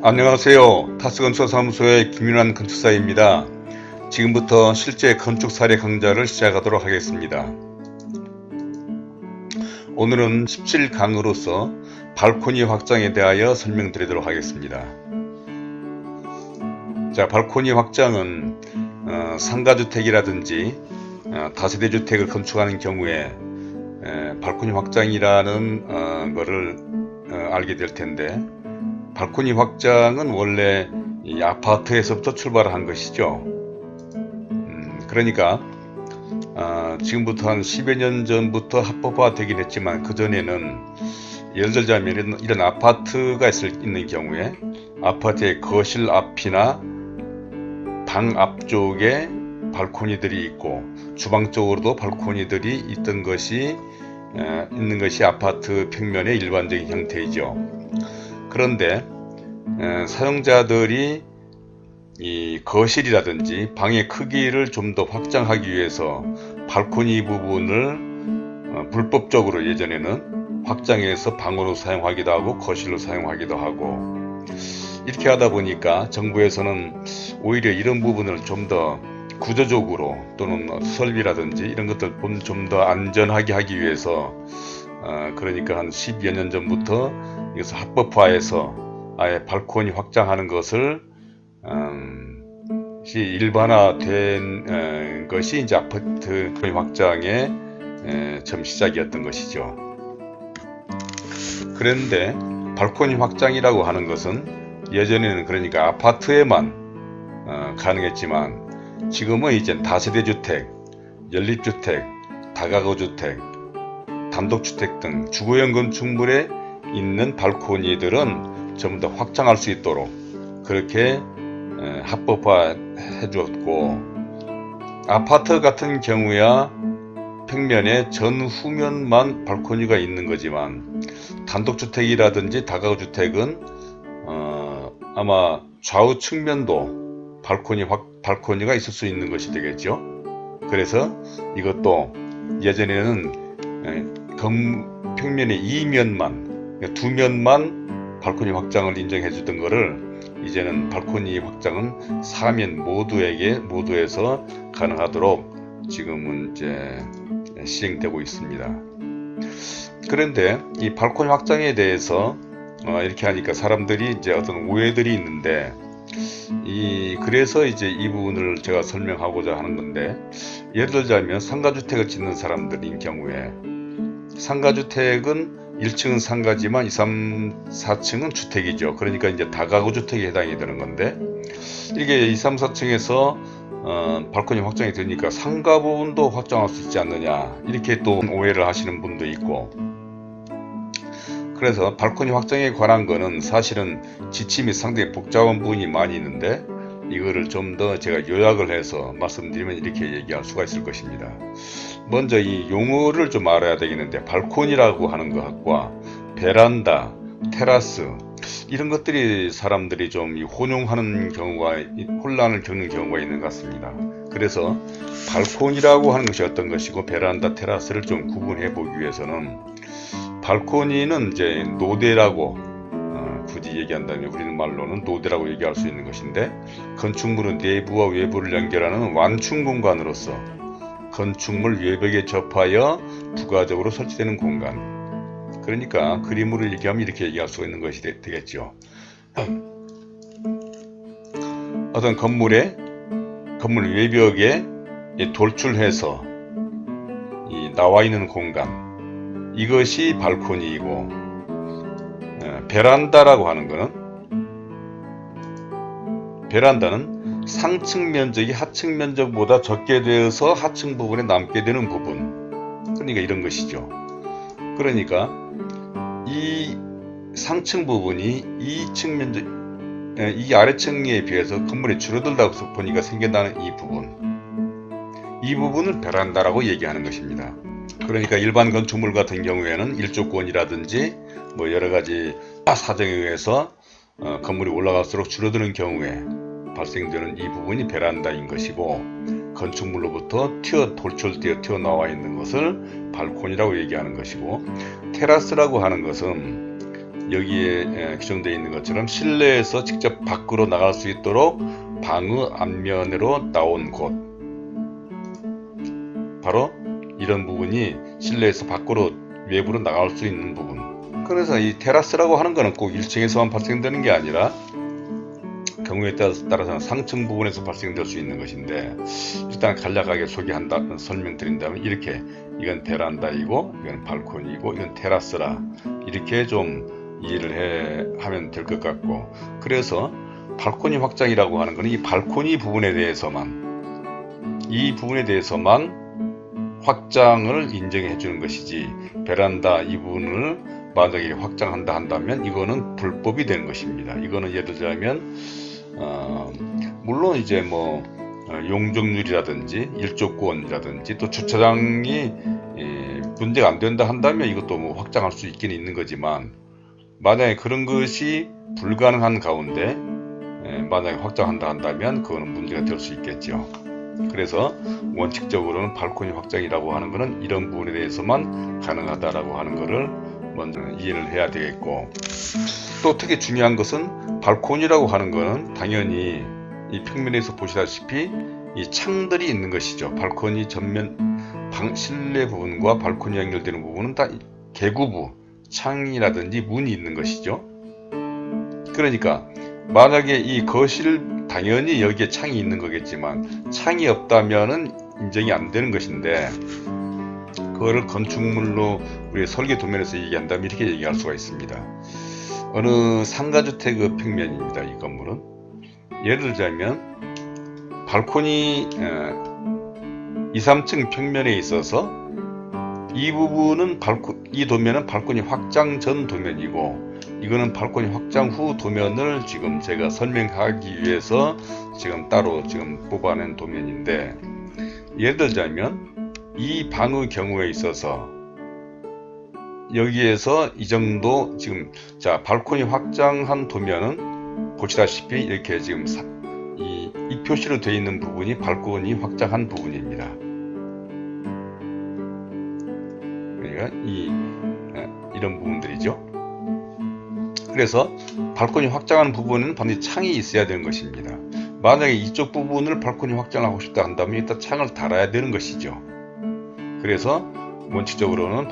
안녕하세요. 타스건축사무소의 김윤환 건축사입니다. 지금부터 실제 건축 사례 강좌를 시작하도록 하겠습니다. 오늘은 17강으로서 발코니 확장에 대하여 설명드리도록 하겠습니다. 자, 발코니 확장은 상가주택이라든지 다세대 주택을 건축하는 경우에 발코니 확장이라는 것을 알게 될 텐데, 발코니 확장은 원래 이 아파트에서부터 출발을 한 것이죠. 그러니까 지금부터 한 10여 년 전부터 합법화 되긴 했지만, 그전에는 예를 들자면 이런 아파트가 있는 경우에 아파트의 거실 앞이나 방 앞쪽에 발코니들이 있고 주방 쪽으로도 발코니들이 있는 것이 아파트 평면의 일반적인 형태이죠. 그런데 사용자들이 이 거실이라든지 방의 크기를 좀 더 확장하기 위해서 발코니 부분을 불법적으로 예전에는 확장해서 방으로 사용하기도 하고 거실로 사용하기도 하고, 이렇게 하다 보니까 정부에서는 오히려 이런 부분을 좀 더 구조적으로 또는 설비라든지 이런 것들 좀 더 안전하게 하기 위해서 그러니까 한 10여 년 전부터 이것을 합법화해서 아예 발코니 확장하는 것을 일반화된 것이 이제 아파트 확장의 처음 시작이었던 것이죠. 그런데 발코니 확장이라고 하는 것은 예전에는 그러니까 아파트에만 가능했지만, 지금은 이제 다세대 주택, 연립주택, 다가구주택, 단독주택 등 주거용 건축물에 있는 발코니들은 전부 다 확장할 수 있도록 그렇게 합법화 해주었고, 아파트 같은 경우야 평면에 전후면만 발코니가 있는 거지만, 단독주택이라든지 다가구주택은 아마 좌우 측면도 발코니가 있을 수 있는 것이 되겠죠. 그래서 이것도 예전에는 평면의 2면만, 두 면만 발코니 확장을 인정해 주던 거를 이제는 발코니 확장은 4면 모두에서 가능하도록 지금은 이제 시행되고 있습니다. 그런데 이 발코니 확장에 대해서 이렇게 하니까 사람들이 이제 어떤 오해들이 있는데, 그래서 이제 이 부분을 제가 설명하고자 하는 건데, 예를 들자면 상가주택을 짓는 사람들인 경우에, 상가주택은 1층은 상가지만 2, 3, 4층은 주택이죠. 그러니까 이제 다가구 주택에 해당이 되는 건데, 이게 2, 3, 4층에서 발코니 확장이 되니까 상가 부분도 확장할 수 있지 않느냐, 이렇게 또 오해를 하시는 분도 있고, 그래서 발코니 확장에 관한 거는 사실은 지침이 상당히 복잡한 부분이 많이 있는데, 이거를 좀 더 제가 요약을 해서 말씀드리면 이렇게 얘기할 수가 있을 것입니다. 먼저 이 용어를 좀 알아야 되겠는데, 발코니라고 하는 것과 베란다, 테라스, 이런 것들이 사람들이 좀 혼용하는 경우가, 혼란을 겪는 경우가 있는 것 같습니다. 그래서 발코니라고 하는 것이 어떤 것이고 베란다, 테라스를 좀 구분해 보기 위해서는, 발코니는 이제 노대라고 굳이 얘기한다면 우리는 말로는 노대라고 얘기할 수 있는 것인데, 건축물은 내부와 외부를 연결하는 완충 공간으로서 건축물 외벽에 접하여 부가적으로 설치되는 공간. 그러니까 그림으로 얘기하면 이렇게 얘기할 수가 있는 것이 되겠죠. 어떤 건물 외벽에 돌출해서 나와 있는 공간, 이것이 발코니이고, 베란다라고 하는 것은, 베란다는 상층 면적이 하층 면적보다 적게 되어서 하층 부분에 남게 되는 부분, 그러니까 이런 것이죠. 그러니까 이 상층 부분이 이 아래층에 비해서 건물이 줄어들다 보니까 생겨나는 이 부분을 베란다라고 얘기하는 것입니다. 그러니까 일반 건축물 같은 경우에는 일조권이라든지 뭐 여러가지 사정에 의해서 건물이 올라갈수록 줄어드는 경우에 발생되는 이 부분이 베란다인 것이고, 건축물로부터 돌출되어 튀어나와 있는 것을 발코니라고 얘기하는 것이고, 테라스라고 하는 것은 여기에 규정되어 있는 것처럼 실내에서 직접 밖으로 나갈 수 있도록 방의 앞면으로 나온 곳, 바로 이런 부분이 실내에서 밖으로 외부로 나갈 수 있는 부분. 그래서 이 테라스라고 하는 것은 꼭 1층에서만 발생되는 게 아니라 경우에 따라서는 상층 부분에서 발생될 수 있는 것인데, 일단 간략하게 설명드린다면 이렇게, 이건 베란다이고 이건 발코니이고 이건 테라스라, 이렇게 좀 이해를 하면 될 것 같고, 그래서 발코니 확장이라고 하는 것은 이 발코니 부분에 대해서만, 이 부분에 대해서만 확장을 인정해 주는 것이지, 베란다 이 부분을 만약에 확장한다 한다면 이거는 불법이 되는 것입니다. 이거는 예를 들자면 물론 이제 뭐 용적률이라든지 일조권이라든지 또 주차장이 문제가 안 된다 한다면 이것도 뭐 확장할 수 있긴 있는 거지만, 만약에 그런 것이 불가능한 가운데 만약에 확장한다 한다면 그거는 문제가 될 수 있겠죠. 그래서 원칙적으로는 발코니 확장이라고 하는 것은 이런 부분에 대해서만 가능하다라고 하는 것을 먼저 이해를 해야 되겠고, 또 특히 중요한 것은 발코니라고 하는 것은 당연히 이 평면에서 보시다시피 이 창들이 있는 것이죠. 발코니 전면 실내 부분과 발코니 연결되는 부분은 다 개구부, 창이라든지 문이 있는 것이죠. 그러니까 만약에 이 거실, 당연히 여기에 창이 있는 거겠지만 창이 없다면은 인정이 안 되는 것인데, 그거를 건축물로 우리 설계 도면에서 얘기한다면 이렇게 얘기할 수가 있습니다. 어느 상가주택의 평면입니다. 이 건물은 예를 들자면 발코니 2, 3층 평면에 있어서 이 부분은 이 도면은 발코니 확장 전 도면이고, 이거는 발코니 확장 후 도면을 지금 제가 설명하기 위해서 지금 따로 지금 뽑아낸 도면인데, 예를 들자면 이 방의 경우에 있어서 여기에서 이 정도 지금, 자, 발코니 확장한 도면은 보시다시피 이렇게 지금 이 표시로 되어 있는 부분이 발코니 확장한 부분입니다. 그러니까 이런 부분들이죠. 그래서 발코니 확장하는 부분은 반드시 창이 있어야 되는 것입니다. 만약에 이쪽 부분을 발코니 확장하고 싶다 한다면 일단 창을 달아야 되는 것이죠. 그래서 원칙적으로는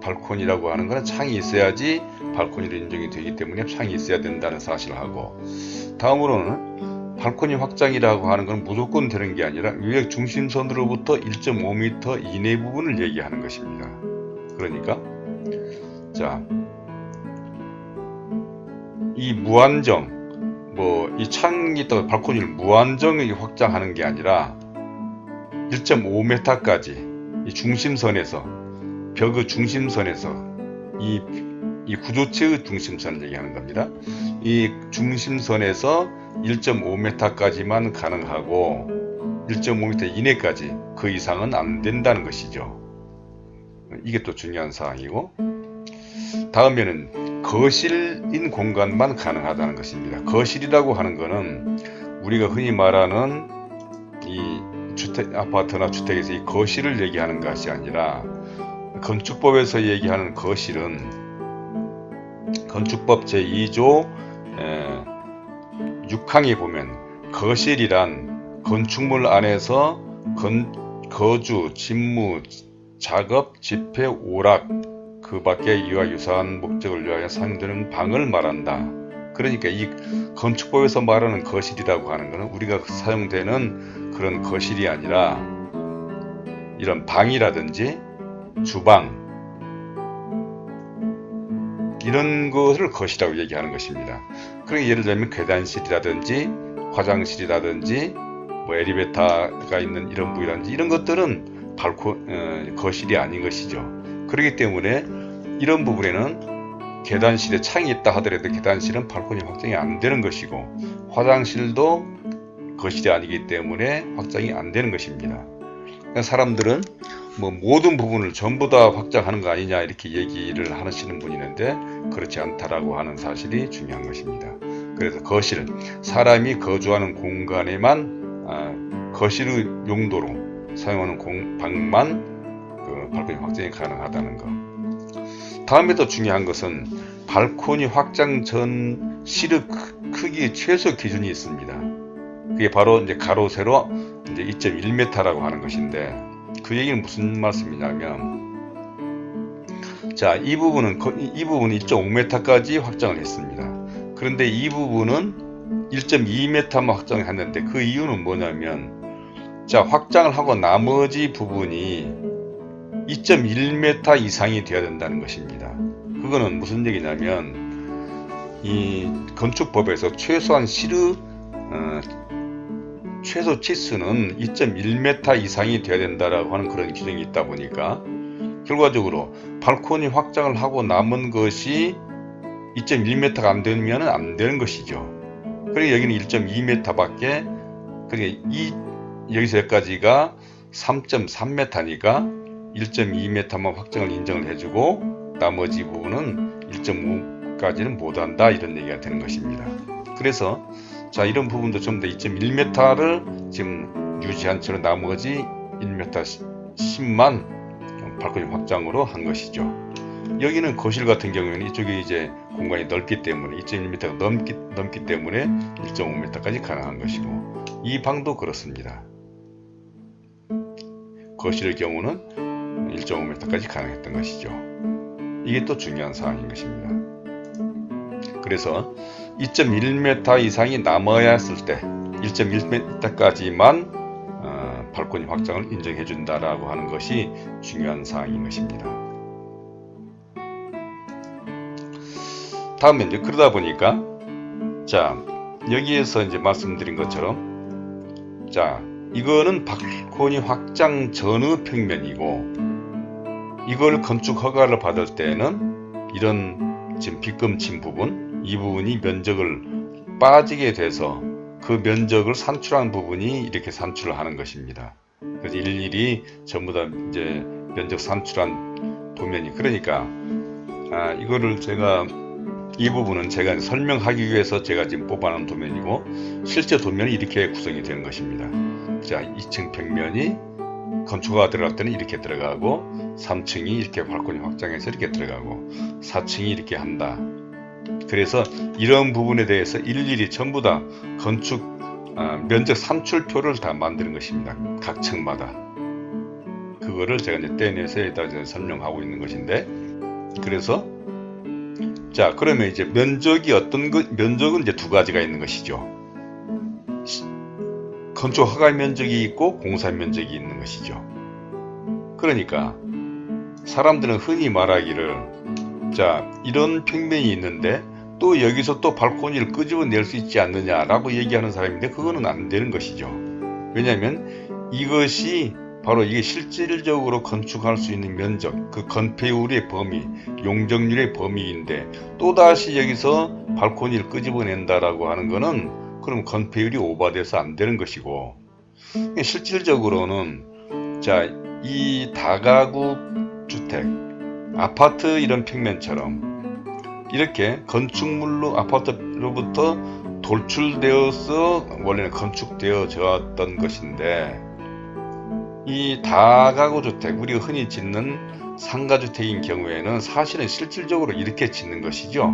발코니라고 하는 것은 창이 있어야지 발코니로 인정이 되기 때문에 창이 있어야 된다는 사실을 하고, 다음으로는 발코니 확장이라고 하는 건 무조건 되는 게 아니라 외벽 중심선으로부터 1.5m 이내 부분을 얘기하는 것입니다. 그러니까 자, 이 무한정, 뭐 이 창이 있다고 발코니를 무한정하게 확장하는 게 아니라 1.5m까지 이 중심선에서, 벽의 중심선에서, 이 구조체의 중심선을 얘기하는 겁니다. 이 중심선에서 1.5m까지만 가능하고 1.5m 이내까지, 그 이상은 안 된다는 것이죠. 이게 또 중요한 사항이고, 다음에는 거실인 공간만 가능하다는 것입니다. 거실이라고 하는 것은 우리가 흔히 말하는 이 아파트나 주택에서 이 거실을 얘기하는 것이 아니라, 건축법에서 얘기하는 거실은 건축법 제2조 6항에 보면 거실이란 건축물 안에서 거주, 집무, 작업, 집회, 오락, 그 밖에 이와 유사한 목적을 위하여 사용되는 방을 말한다. 그러니까 이 건축법에서 말하는 거실이라고 하는 것은 우리가 사용되는 그런 거실이 아니라 이런 방이라든지 주방, 이런 것을 거실이라고 얘기하는 것입니다. 그러니까 예를 들면 계단실이라든지 화장실이라든지 뭐 엘리베이터가 있는 이런 부위라든지 이런 것들은 거실이 아닌 것이죠. 그렇기 때문에 이런 부분에는 계단실에 창이 있다 하더라도 계단실은 발코니 확장이 안 되는 것이고, 화장실도 거실이 아니기 때문에 확장이 안 되는 것입니다. 그러니까 사람들은 뭐 모든 부분을 전부 다 확장하는 거 아니냐 이렇게 얘기를 하시는 분이 있는데, 그렇지 않다라고 하는 사실이 중요한 것입니다. 그래서 거실은 사람이 거주하는 공간에만 거실의 용도로 사용하는 방만 그 발코니 확장이 가능하다는 것. 다음에 더 중요한 것은 발코니 확장 전 실의 크기 최소 기준이 있습니다. 그게 바로 이제 가로 세로 이제 2.1m라고 하는 것인데, 그 얘기는 무슨 말씀이냐면, 자, 이 부분은 2.5m까지 확장을 했습니다. 그런데 이 부분은 1.2m만 확장을 했는데, 그 이유는 뭐냐면, 자, 확장을 하고 나머지 부분이 2.1m 이상이 되어야 된다는 것입니다. 그거는 무슨 얘기냐면, 이 건축법에서 최소한 최소 치수는 2.1m 이상이 되어야 된다라고 하는 그런 규정이 있다 보니까, 결과적으로 발코니 확장을 하고 남은 것이 2.1m가 안 되면 안 되는 것이죠. 그러니까 여기는 1.2m밖에, 그러니까 여기서 여기까지가 3.3m니까 1.2m만 확장을 인정을 해주고 나머지 부분은 1.5까지는 못한다, 이런 얘기가 되는 것입니다. 그래서 자, 이런 부분도 좀 더 2.1m를 지금 유지한 채로 나머지 1m 10만 발코니 확장으로 한 것이죠. 여기는 거실 같은 경우에는 이쪽에 이제 공간이 넓기 때문에 2.1m가 넘기 때문에 1.5m까지 가능한 것이고, 이 방도 그렇습니다. 거실의 경우는 1.5m까지 가능했던 것이죠. 이게 또 중요한 사항인 것입니다. 그래서 2.1m 이상이 남아야 했을 때 1.1m까지만 발코니 확장을 인정해 준다라고 하는 것이 중요한 사항인 것입니다. 다음에 이제 그러다 보니까, 자, 여기에서 이제 말씀드린 것처럼, 자, 이거는 발코니 확장 전의 평면이고, 이걸 건축 허가를 받을 때는 이런 지금 빗금친 부분, 이 부분이 면적을 빠지게 돼서 그 면적을 산출한 부분이 이렇게 산출을 하는 것입니다. 그래서 일일이 전부 다 이제 면적 산출한 도면이, 그러니까 이거를 이 부분은 제가 설명하기 위해서 제가 지금 뽑아놓은 도면이고, 실제 도면이 이렇게 구성이 되는 것입니다. 자, 2층 평면이 건축허가 들어갈 때는 이렇게 들어가고, 3층이 이렇게 발코니 확장해서 이렇게 들어가고, 4층이 이렇게 한다. 그래서 이런 부분에 대해서 일일이 전부 다 건축 면적 산출표를 다 만드는 것입니다. 각 층마다. 그거를 제가 이제 떼내서 여기다 설명하고 있는 것인데, 그래서 자, 그러면 이제 면적은 이제 두 가지가 있는 것이죠. 건축 허가 면적이 있고 공사 면적이 있는 것이죠. 그러니까 사람들은 흔히 말하기를, 자, 이런 평면이 있는데 또 여기서 또 발코니를 끄집어낼 수 있지 않느냐라고 얘기하는 사람인데, 그거는 안 되는 것이죠. 왜냐하면 이것이 바로 이게 실질적으로 건축할 수 있는 면적, 그 건폐율의 범위, 용적률의 범위인데, 또다시 여기서 발코니를 끄집어낸다라고 하는 거는 그럼 건폐율이 오버돼서 안 되는 것이고, 실질적으로는 자, 이 다가구 주택, 아파트 이런 평면처럼 이렇게 건축물로 아파트로부터 돌출되어서 원래는 건축되어졌던 것인데, 이 다가구 주택, 우리가 흔히 짓는 상가주택인 경우에는 사실은 실질적으로 이렇게 짓는 것이죠.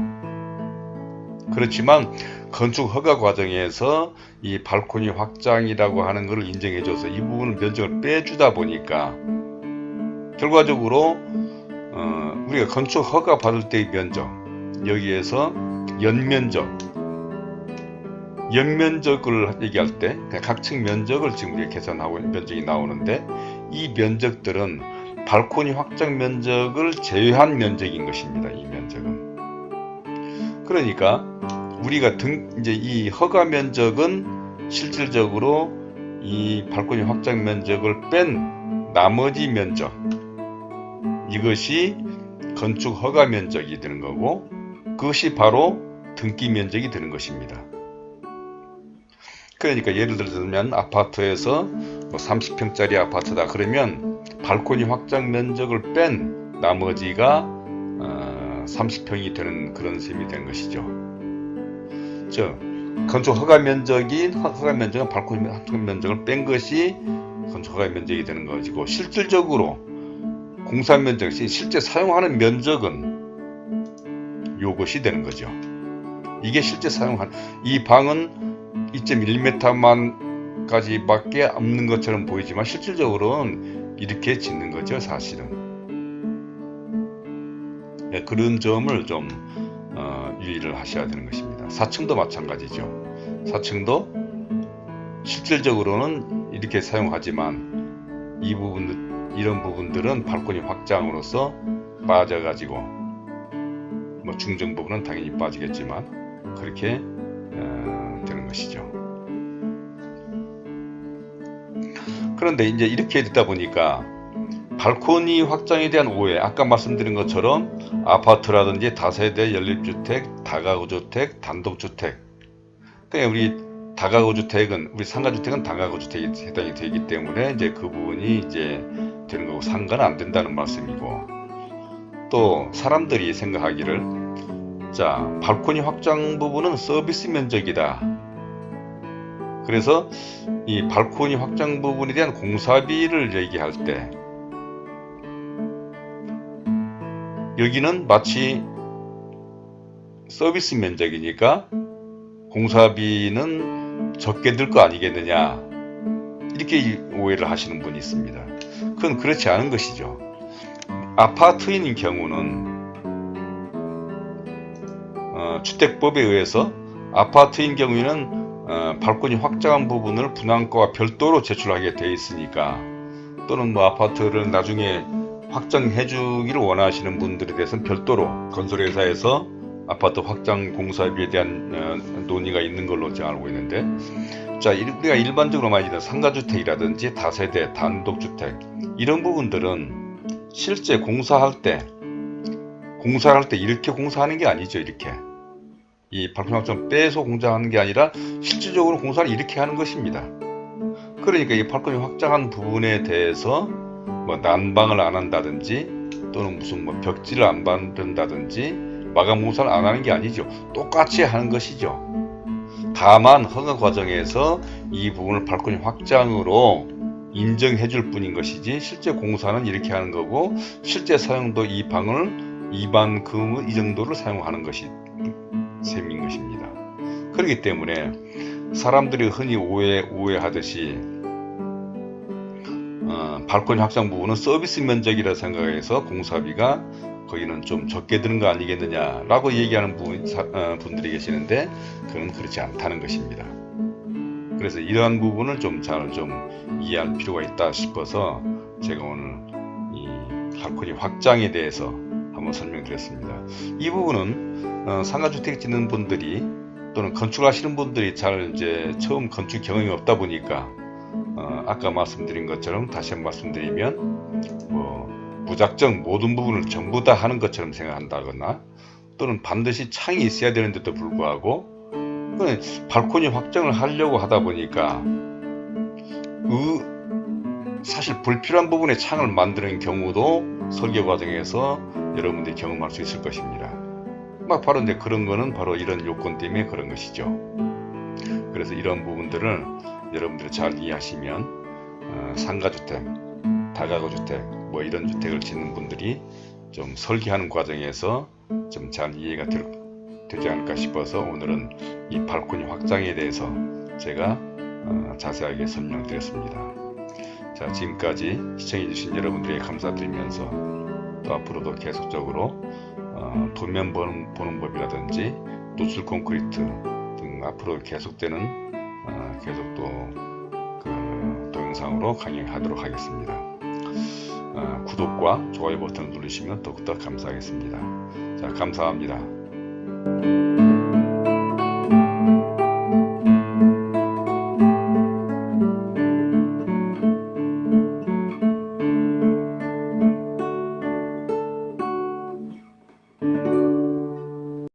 그렇지만 건축 허가 과정에서 이 발코니 확장이라고 하는 것을 인정해줘서 이 부분을 면적을 빼주다 보니까, 결과적으로 우리가 건축 허가 받을 때의 면적, 여기에서 연면적을 얘기할 때 각 층 면적을 지금 우리가 계산하고 있는 면적이 나오는데, 이 면적들은 발코니 확장 면적을 제외한 면적인 것입니다. 이 면적은. 그러니까 우리가 이제 이 허가 면적은 실질적으로 이 발코니 확장 면적을 뺀 나머지 면적, 이것이 건축 허가 면적이 되는 거고, 그것이 바로 등기 면적이 되는 것입니다. 그러니까 예를 들면 아파트에서 30평짜리 아파트다 그러면 발코니 확장 면적을 뺀 나머지가 30평이 되는 그런 셈이 되는 것이죠. 즉, 건축 허가 면적은 발코니 확장 면적을 뺀 것이 건축 허가 면적이 되는 것이고, 실질적으로 공사 면적, 실제 사용하는 면적은 요것이 되는 거죠. 이게 실제 사용한, 이 방은 2.1m만 까지밖에 없는 것처럼 보이지만 실질적으로는 이렇게 짓는 거죠, 사실은. 네, 그런 점을 좀 유의를 하셔야 되는 것입니다. 4층도 마찬가지죠. 4층도 실질적으로는 이렇게 사용하지만 이런 부분들은 발코니 확장으로서 빠져가지고, 뭐 중정 부분은 당연히 빠지겠지만 그렇게 되는 것이죠. 그런데 이제 이렇게 되다 보니까 발코니 확장에 대한 오해, 아까 말씀드린 것처럼 아파트라든지 다세대 연립주택, 다가구주택, 단독주택, 그러니까 우리 다가구주택은, 우리 상가주택은 다가구주택에 해당이 되기 때문에 이제 그 부분이 이제 되는 거고 상가는 안 된다는 말씀이고, 또 사람들이 생각하기를, 자, 발코니 확장 부분은 서비스 면적이다. 그래서 이 발코니 확장 부분에 대한 공사비를 얘기할 때 여기는 마치 서비스 면적이니까 공사비는 적게 들 거 아니겠느냐, 이렇게 오해를 하시는 분이 있습니다. 그건 그렇지 않은 것이죠. 아파트인 경우는 주택법에 의해서 아파트인 경우에는 발코니 확장한 부분을 분양가와 별도로 제출하게 되어 있으니까, 또는 뭐 아파트를 나중에 확장해 주기를 원하시는 분들에 대해서는 별도로 건설회사에서 아파트 확장 공사비에 대한 논의가 있는 걸로 제가 알고 있는데, 자, 우리가 일반적으로 많이 듣는 상가주택이라든지 다세대, 단독주택, 이런 부분들은 실제 공사할 때 이렇게 공사하는 게 아니죠. 이렇게 이 발코니 확장 빼서 공사하는 게 아니라 실질적으로 공사를 이렇게 하는 것입니다. 그러니까 이 발코니 확장한 부분에 대해서 뭐 난방을 안 한다든지, 또는 무슨 뭐 벽지를 안 바른다든지 마감 공사를 안 하는 게 아니죠. 똑같이 하는 것이죠. 다만 허가 과정에서 이 부분을 발코니 확장으로 인정해 줄 뿐인 것이지, 실제 공사는 이렇게 하는 거고, 실제 사용도 이 방을 이만큼 이 정도를 사용하는 것이 셈인 것입니다. 그렇기 때문에 사람들이 흔히 오해하듯이 발코니 확장 부분은 서비스 면적이라 생각해서 공사비가 거기는 좀 적게 드는 거 아니겠느냐라고 얘기하는 분들이 계시는데, 그건 그렇지 않다는 것입니다. 그래서 이러한 부분을 잘 이해할 필요가 있다 싶어서 제가 오늘 이 발코니 확장에 대해서 한번 설명드렸습니다. 이 부분은 상가주택 짓는 분들이 또는 건축하시는 분들이 이제 처음 건축 경험이 없다 보니까 아까 말씀드린 것처럼 다시 한번 말씀드리면, 뭐 무작정 모든 부분을 전부 다 하는 것처럼 생각한다거나, 또는 반드시 창이 있어야 되는데도 불구하고 발코니 확장을 하려고 하다 보니까 사실 불필요한 부분에 창을 만드는 경우도 설계 과정에서 여러분들이 경험할 수 있을 것입니다. 바로 이제 그런 거는 바로 이런 요건 때문에 그런 것이죠. 그래서 이런 부분들을 여러분들이 잘 이해하시면 상가주택, 다가구주택, 뭐 이런 주택을 짓는 분들이 좀 설계하는 과정에서 좀 잘 이해가 되지 않을까 싶어서 오늘은 이 발코니 확장에 대해서 제가 자세하게 설명드렸습니다. 자, 지금까지 시청해주신 여러분들에게 감사드리면서, 또 앞으로도 계속적으로 도면 보는 법이라든지 노출 콘크리트 등 앞으로 계속되는 계속 또 동영상으로 강의하도록 하겠습니다. 구독과 좋아요 버튼을 누르시면 더욱더 감사하겠습니다. 자, 감사합니다.